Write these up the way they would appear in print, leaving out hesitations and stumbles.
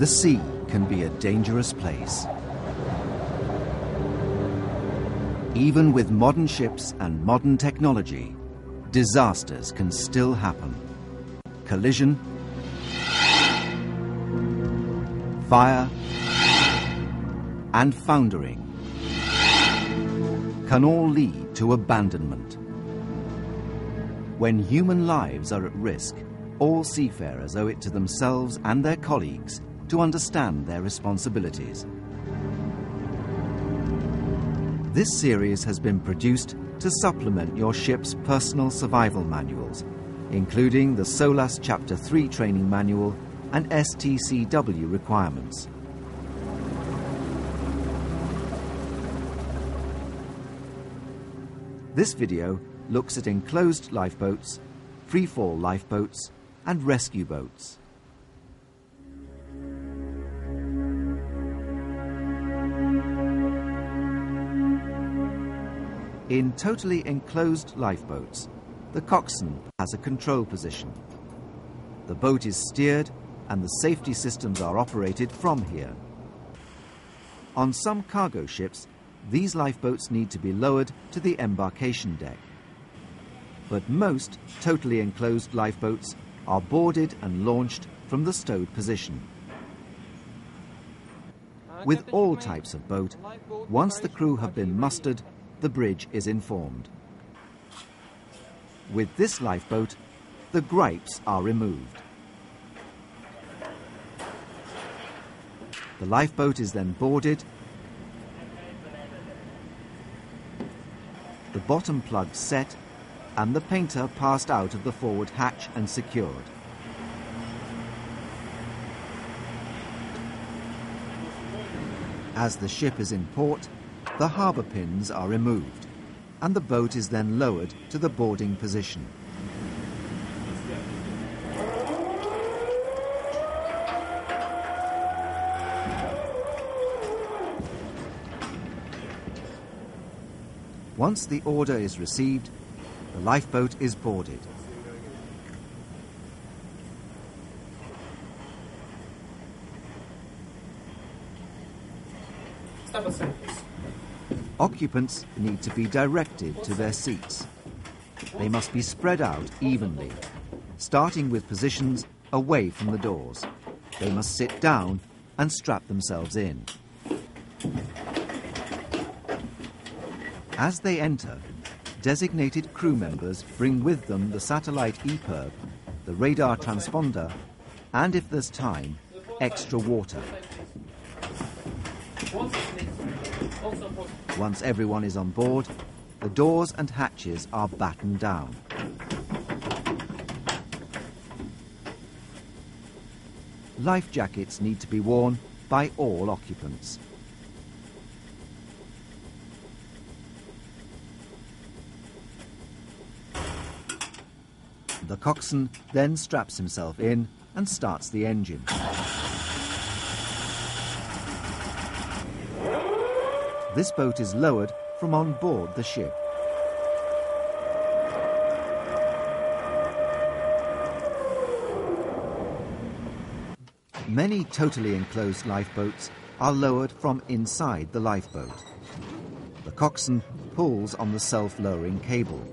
The sea can be a dangerous place. Even with modern ships and modern technology, disasters can still happen. Collision, fire, and foundering can all lead to abandonment. When human lives are at risk, all seafarers owe it to themselves and their colleagues to understand their responsibilities. This series has been produced to supplement your ship's personal survival manuals, including the SOLAS Chapter 3 training manual and STCW requirements. This video looks at enclosed lifeboats, free-fall lifeboats, and rescue boats. In totally enclosed lifeboats, the coxswain has a control position. The boat is steered and the safety systems are operated from here. On some cargo ships, these lifeboats need to be lowered to the embarkation deck. But most totally enclosed lifeboats are boarded and launched from the stowed position. With all types of boat, once the crew have been mustered, the bridge is informed. With this lifeboat, the gripes are removed. The lifeboat is then boarded, the bottom plug set, and the painter passed out of the forward hatch and secured. As the ship is in port, the harbour pins are removed, and the boat is then lowered to the boarding position. Once the order is received, the lifeboat is boarded. Occupants need to be directed to their seats. They must be spread out evenly, starting with positions away from the doors. They must sit down and strap themselves in. As they enter, designated crew members bring with them the satellite EPIRB, the radar transponder, and if there's time, extra water. Once everyone is on board, the doors and hatches are battened down. Life jackets need to be worn by all occupants. The coxswain then straps himself in and starts the engine. This boat is lowered from on board the ship. Many totally enclosed lifeboats are lowered from inside the lifeboat. The coxswain pulls on the self-lowering cable.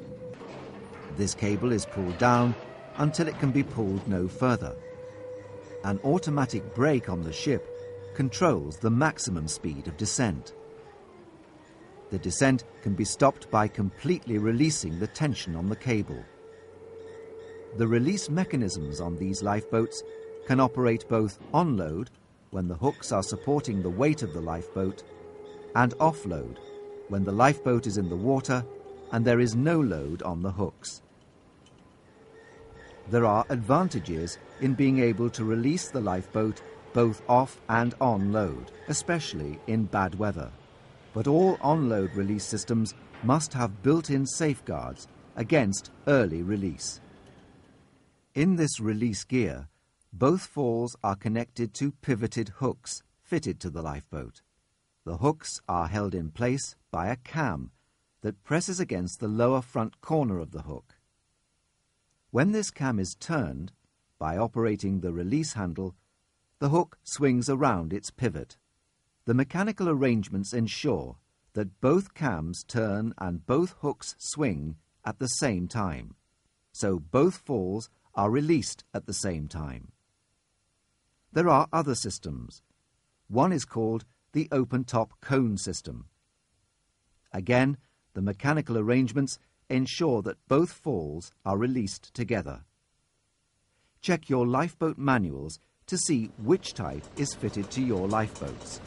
This cable is pulled down until it can be pulled no further. An automatic brake on the ship controls the maximum speed of descent. The descent can be stopped by completely releasing the tension on the cable. The release mechanisms on these lifeboats can operate both on-load, when the hooks are supporting the weight of the lifeboat, and offload, when the lifeboat is in the water and there is no load on the hooks. There are advantages in being able to release the lifeboat both off and on load, especially in bad weather. But all on-load release systems must have built-in safeguards against early release. In this release gear, both falls are connected to pivoted hooks fitted to the lifeboat. The hooks are held in place by a cam that presses against the lower front corner of the hook. When this cam is turned, by operating the release handle, The hook swings around its pivot. The mechanical arrangements ensure that both cams turn and both hooks swing at the same time, so both falls are released at the same time. There are other systems. One is called the open-top cone system. Again, the mechanical arrangements ensure that both falls are released together. Check your lifeboat manuals to see which type is fitted to your lifeboats.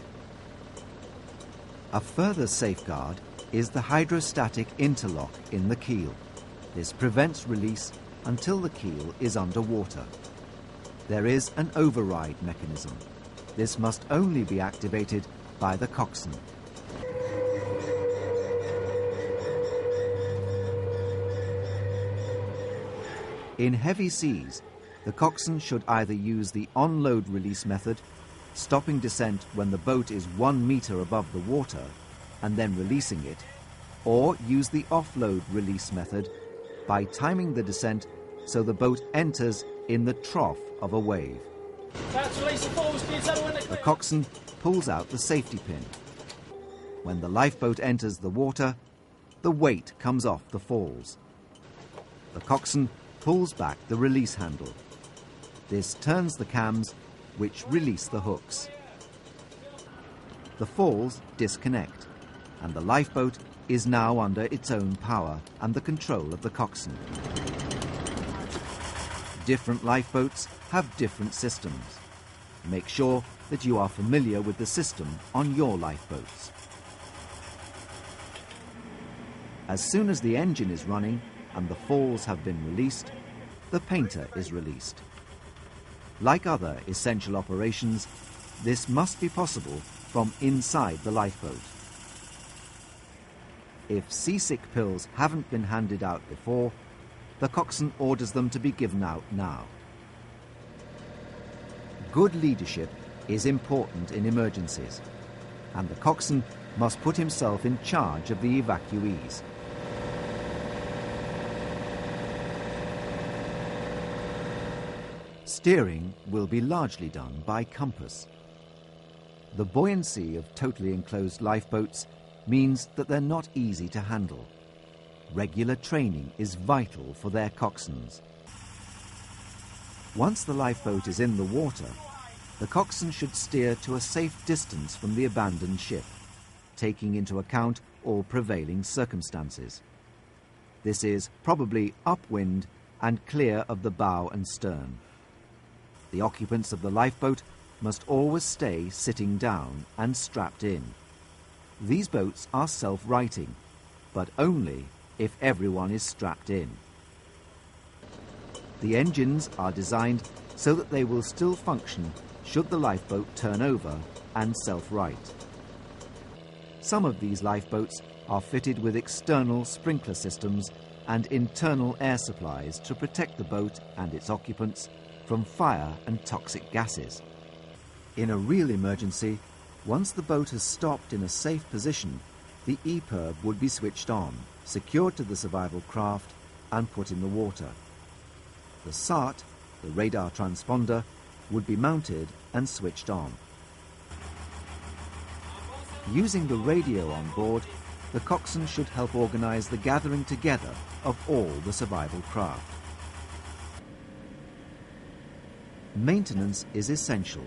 A further safeguard is the hydrostatic interlock in the keel. This prevents release until the keel is underwater. There is an override mechanism. This must only be activated by the coxswain. In heavy seas, the coxswain should either use the onload release method, stopping descent when the boat is 1 meter above the water and then releasing it, or use the offload release method by timing the descent so the boat enters in the trough of a wave. The coxswain pulls out the safety pin. When the lifeboat enters the water, the weight comes off the falls. The coxswain pulls back the release handle. This turns the cams, which release the hooks. The falls disconnect, and the lifeboat is now under its own power and the control of the coxswain. Different lifeboats have different systems. Make sure that you are familiar with the system on your lifeboats. As soon as the engine is running and the falls have been released, the painter is released. Like other essential operations, this must be possible from inside the lifeboat. If seasick pills haven't been handed out before, the coxswain orders them to be given out now. Good leadership is important in emergencies, and the coxswain must put himself in charge of the evacuees. Steering will be largely done by compass. The buoyancy of totally enclosed lifeboats means that they're not easy to handle. Regular training is vital for their coxswains. Once the lifeboat is in the water, the coxswain should steer to a safe distance from the abandoned ship, taking into account all prevailing circumstances. This is probably upwind and clear of the bow and stern. The occupants of the lifeboat must always stay sitting down and strapped in. These boats are self-righting, but only if everyone is strapped in. The engines are designed so that they will still function should the lifeboat turn over and self-right. Some of these lifeboats are fitted with external sprinkler systems and internal air supplies to protect the boat and its occupants from fire and toxic gases. In a real emergency, once the boat has stopped in a safe position, the EPIRB would be switched on, secured to the survival craft and put in the water. The SART, the radar transponder, would be mounted and switched on. Using the radio on board, the coxswain should help organize the gathering together of all the survival craft. Maintenance is essential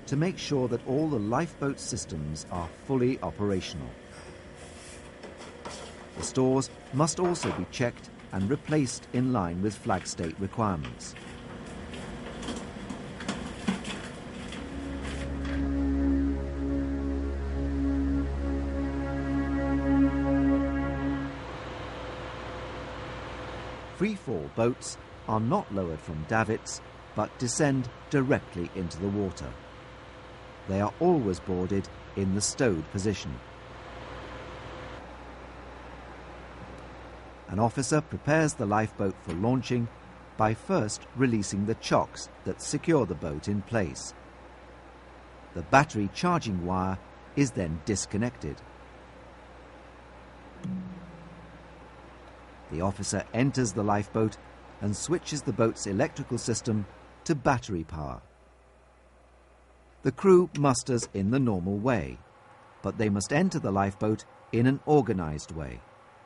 to make sure that all the lifeboat systems are fully operational. The stores must also be checked and replaced in line with flag state requirements. Free-fall boats are not lowered from davits, but descend directly into the water. They are always boarded in the stowed position. An officer prepares the lifeboat for launching by first releasing the chocks that secure the boat in place. The battery charging wire is then disconnected. The officer enters the lifeboat and switches the boat's electrical system to battery power. The crew musters in the normal way, but they must enter the lifeboat in an organized way.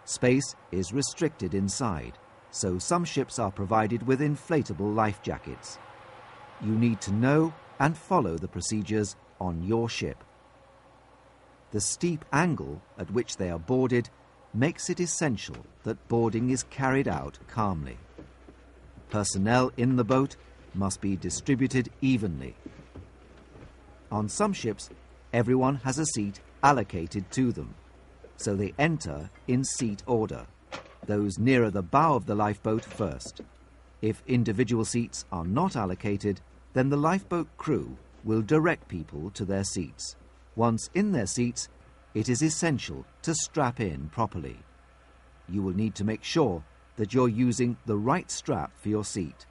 Space is restricted inside, so some ships are provided with inflatable life jackets. You need to know and follow the procedures on your ship. The steep angle at which they are boarded makes it essential that boarding is carried out calmly. Personnel in the boat must be distributed evenly. On some ships, everyone has a seat allocated to them, so they enter in seat order, those nearer the bow of the lifeboat first. If individual seats are not allocated, then the lifeboat crew will direct people to their seats. Once in their seats, it is essential to strap in properly. You will need to make sure that you're using the right strap for your seat.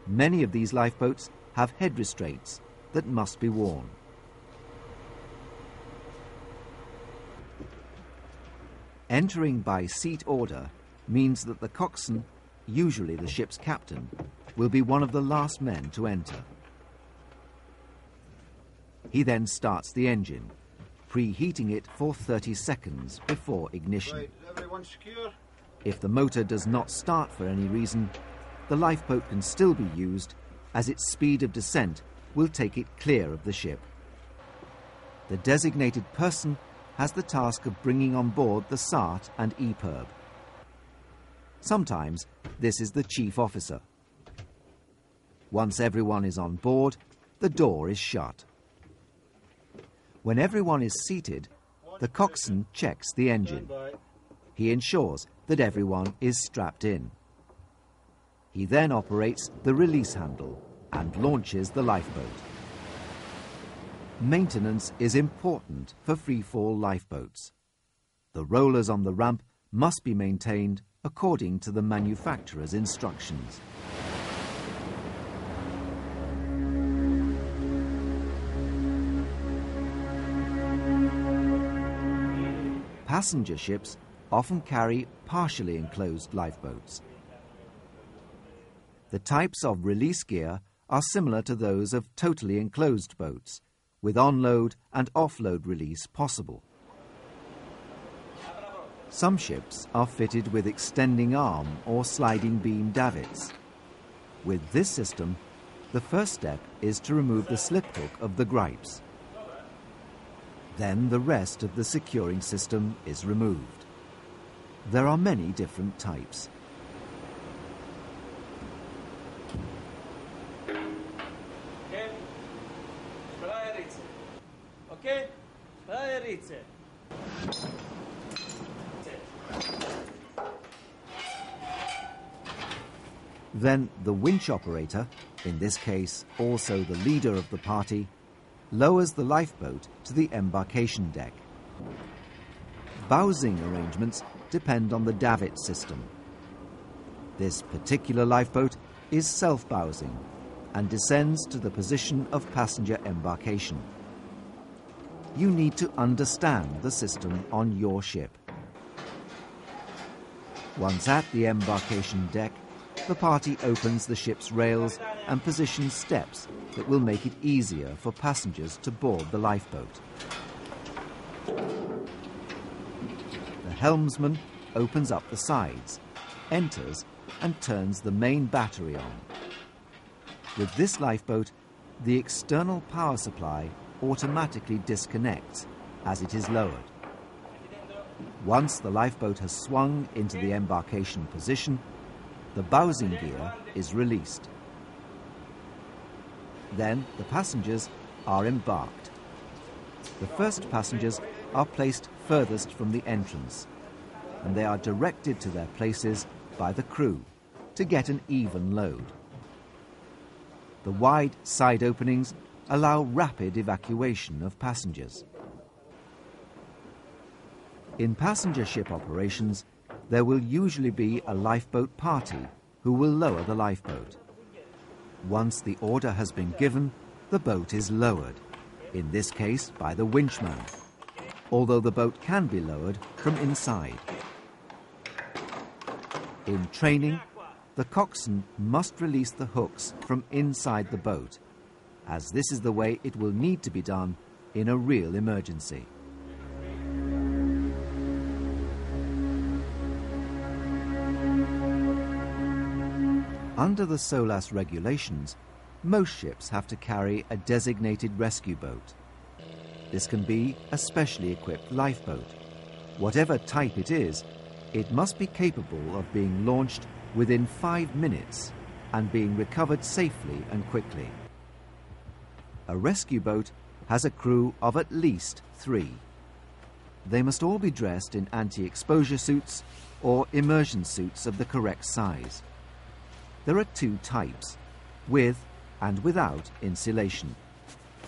Many of these lifeboats have head restraints that must be worn. Entering by seat order means that the coxswain, usually the ship's captain, will be one of the last men to enter. He then starts the engine, preheating it for 30 seconds before ignition. Right, everyone secure? If the motor does not start for any reason, the lifeboat can still be used, as its speed of descent will take it clear of the ship. The designated person has the task of bringing on board the SART and EPIRB. Sometimes this is the chief officer. Once everyone is on board, the door is shut. When everyone is seated, the coxswain checks the engine. He ensures that everyone is strapped in. He then operates the release handle and launches the lifeboat. Maintenance is important for free-fall lifeboats. The rollers on the ramp must be maintained according to the manufacturer's instructions. Passenger ships often carry partially enclosed lifeboats. The types of release gear are similar to those of totally enclosed boats, with onload and offload release possible. Some ships are fitted with extending arm or sliding beam davits. With this system, the first step is to remove the slip hook of the gripes. Then the rest of the securing system is removed. There are many different types. Then the winch operator, in this case also the leader of the party, lowers the lifeboat to the embarkation deck. Bowsing arrangements depend on the davit system. This particular lifeboat is self-bowsing and descends to the position of passenger embarkation. You need to understand the system on your ship. Once at the embarkation deck, the party opens the ship's rails and positions steps that will make it easier for passengers to board the lifeboat. The helmsman opens up the sides, enters and turns the main battery on. With this lifeboat, the external power supply automatically disconnects as it is lowered. Once the lifeboat has swung into the embarkation position, the bowsing gear is released. Then the passengers are embarked. The first passengers are placed furthest from the entrance, and they are directed to their places by the crew to get an even load. The wide side openings allow rapid evacuation of passengers. In passenger ship operations, there will usually be a lifeboat party who will lower the lifeboat. Once the order has been given, the boat is lowered, in this case by the winchman, although the boat can be lowered from inside. In training, the coxswain must release the hooks from inside the boat as this is the way it will need to be done in a real emergency. Under the SOLAS regulations, most ships have to carry a designated rescue boat. This can be a specially equipped lifeboat. Whatever type it is, it must be capable of being launched within 5 minutes and being recovered safely and quickly. A rescue boat has a crew of at least 3. They must all be dressed in anti-exposure suits or immersion suits of the correct size. There are 2 types, with and without insulation.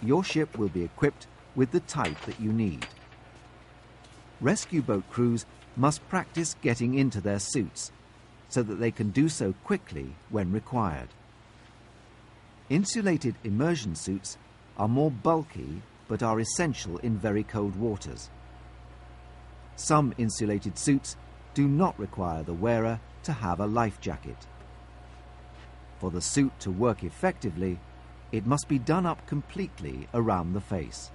Your ship will be equipped with the type that you need. Rescue boat crews must practice getting into their suits so that they can do so quickly when required. Insulated immersion suits are more bulky but are essential in very cold waters. Some insulated suits do not require the wearer to have a life jacket. For the suit to work effectively, it must be done up completely around the face.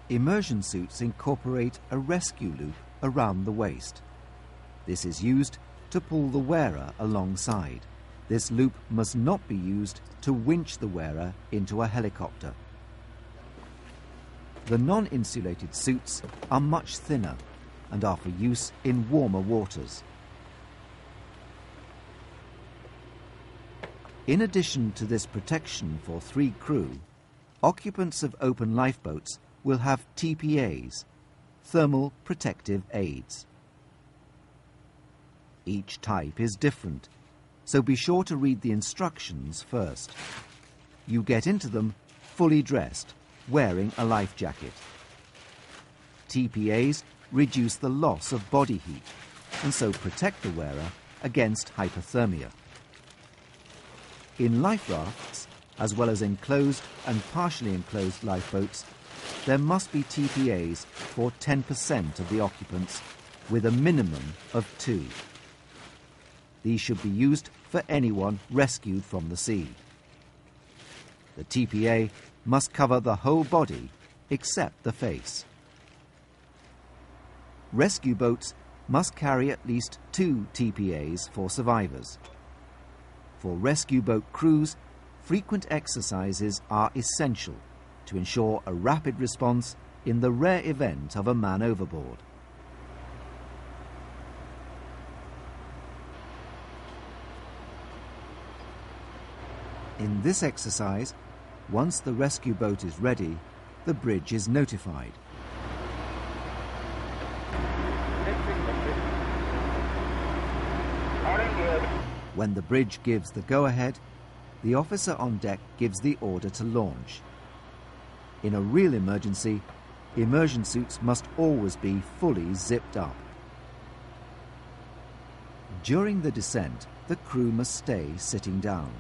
Immersion suits incorporate a rescue loop around the waist. This is used to pull the wearer alongside. This loop must not be used to winch the wearer into a helicopter. The non-insulated suits are much thinner and are for use in warmer waters. In addition to this protection for 3 crew, occupants of open lifeboats will have TPAs, thermal protective aids. Each type is different, so be sure to read the instructions first. You get into them fully dressed, wearing a life jacket. TPAs reduce the loss of body heat and so protect the wearer against hypothermia. In life rafts, as well as enclosed and partially enclosed lifeboats, there must be TPAs for 10% of the occupants, with a minimum of 2. These should be used for anyone rescued from the sea. The TPA must cover the whole body except the face. Rescue boats must carry at least 2 TPAs for survivors. For rescue boat crews, frequent exercises are essential to ensure a rapid response in the rare event of a man overboard. In this exercise, once the rescue boat is ready, the bridge is notified. When the bridge gives the go-ahead, the officer on deck gives the order to launch. In a real emergency, immersion suits must always be fully zipped up. During the descent, the crew must stay sitting down.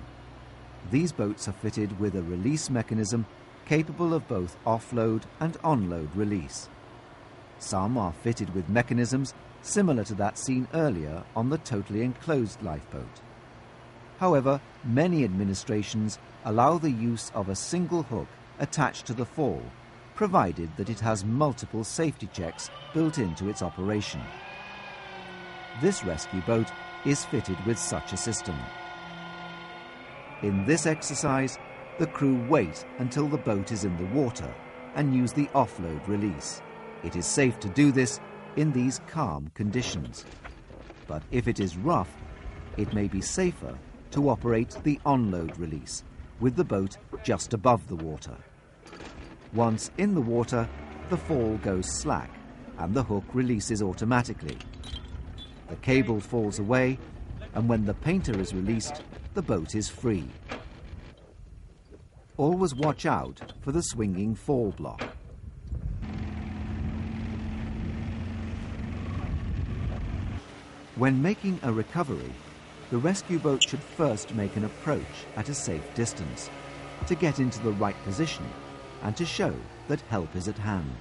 These boats are fitted with a release mechanism capable of both offload and onload release. Some are fitted with mechanisms similar to that seen earlier on the totally enclosed lifeboat. However, many administrations allow the use of a single hook attached to the fall, provided that it has multiple safety checks built into its operation. This rescue boat is fitted with such a system. In this exercise, the crew wait until the boat is in the water and use the offload release. It is safe to do this in these calm conditions. But if it is rough, it may be safer to operate the onload release, with the boat just above the water. Once in the water, the fall goes slack and the hook releases automatically. The cable falls away, and when the painter is released, the boat is free. Always watch out for the swinging fall block. When making a recovery, the rescue boat should first make an approach at a safe distance to get into the right position and to show that help is at hand.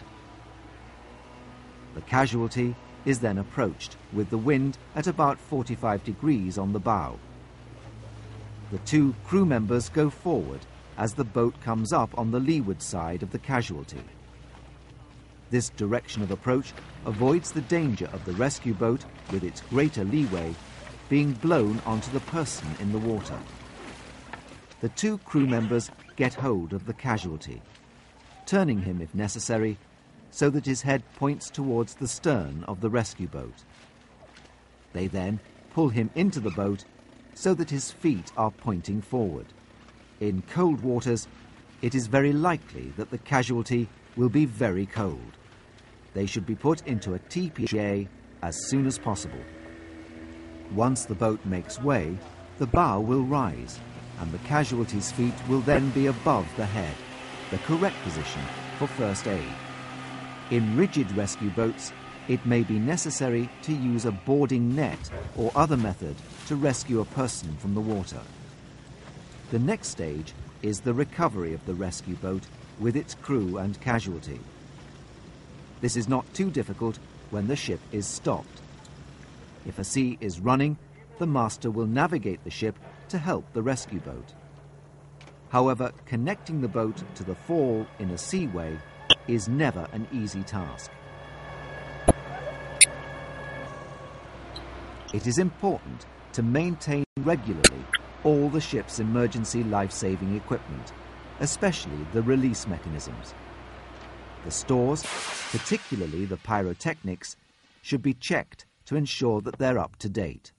The casualty is then approached with the wind at about 45 degrees on the bow. The 2 crew members go forward as the boat comes up on the leeward side of the casualty. This direction of approach avoids the danger of the rescue boat, with its greater leeway, being blown onto the person in the water. The two crew members get hold of the casualty, turning him if necessary, so that his head points towards the stern of the rescue boat. They then pull him into the boat so that his feet are pointing forward. In cold waters, it is very likely that the casualty will be very cold. They should be put into a TPA as soon as possible. Once the boat makes way, the bow will rise, and the casualty's feet will then be above the head, the correct position for first aid. In rigid rescue boats, it may be necessary to use a boarding net or other method to rescue a person from the water. The next stage is the recovery of the rescue boat with its crew and casualty. This is not too difficult when the ship is stopped. If a sea is running, the master will navigate the ship to help the rescue boat. However, connecting the boat to the fall in a seaway is never an easy task. It is important to maintain regularly all the ship's emergency life-saving equipment, especially the release mechanisms. The stores, particularly the pyrotechnics, should be checked to ensure that they're up to date.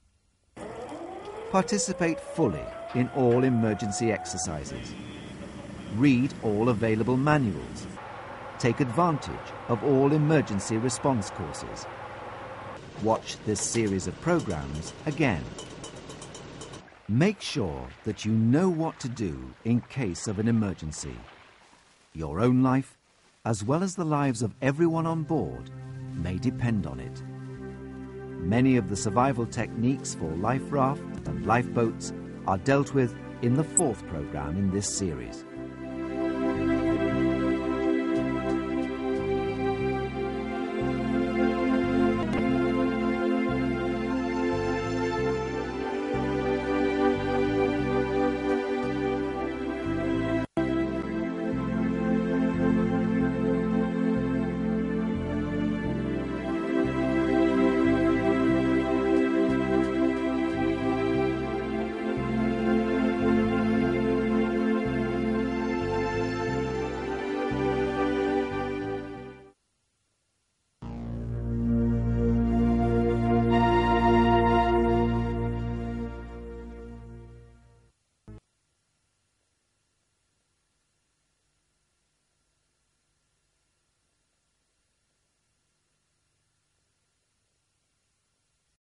Participate fully in all emergency exercises. Read all available manuals. Take advantage of all emergency response courses. Watch this series of programs again. Make sure that you know what to do in case of an emergency. Your own life, as well as the lives of everyone on board, may depend on it. Many of the survival techniques for life raft and lifeboats are dealt with in the 4th program in this series.